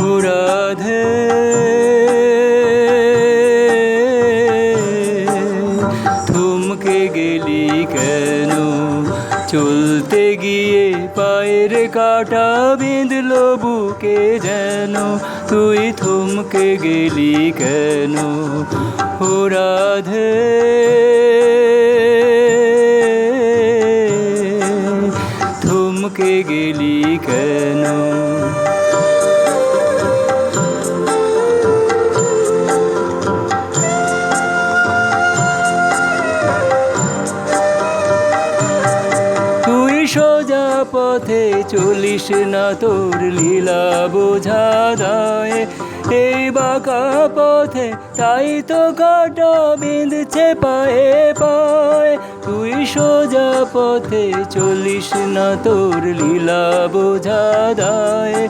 ও রাধে থমকে গেলি কেন? চলতে গিয়ে পায়ের কাটা বিঁধলো বুকে যেন, তুই থমকে গেলি কেন? ও রাধে থমকে গেলি কেন? তুই সোজা পথে চলিস না, তোর লীলা বোঝা দায় এই বাঁকা পথে, তাই তো কাটা বিঁধছে পায়ে পায়ে। তুই সোজা পথে চলিস না, তোর লীলা বোঝা দায়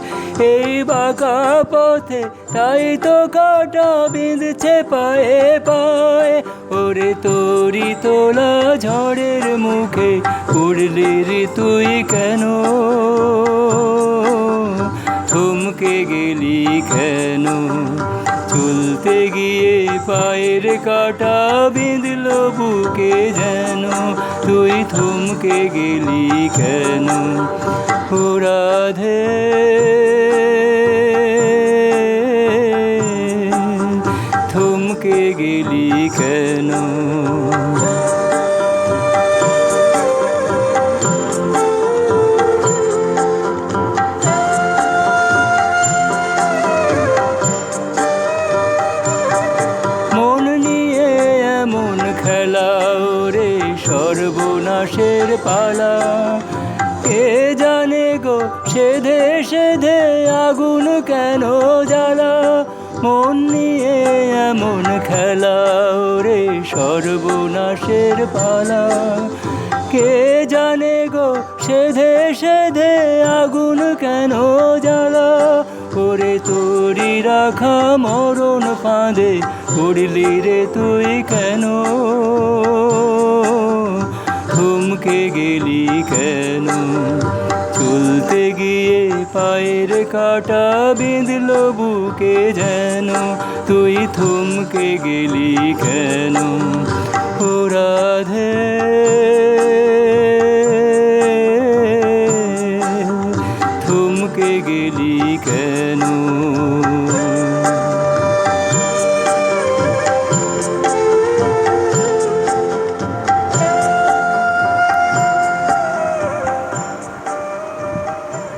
এই বাঁকা পথে, তাই তো কাটা বিঁধছে পায়ে পায়ে। ওরে তোরি তোলা ঝড়ের মুখে উড়লি রে তুই কেন? থমকে গেলি কেন? চলতে গিয়ে পায়ের কাটা বিঁধলো বুকে যেন, তুই থমকে গেলি কেন? ও রাধে থমকে গেলি কেন? খেলা ওরে সর্বনাশের পালা, কে জানে গো সেধে সেধে আগুন কেন জ্বালা? মন নিয়ে এমন খেলা ওরে সর্বনাশের পালা, কে জানে গো সেধে সেধে আগুন কেন জ্বালা? ওরে তোরি রাখা মরণ ফাঁদে উড়লি রে তুই কেন? থমকে গেলি কেন? চলতে গিয়ে পায়ের কাটা বিঁধলো বুকে যেন, তুই থমকে গেলি কেন? ও রাধে থমকে গেলি কেন?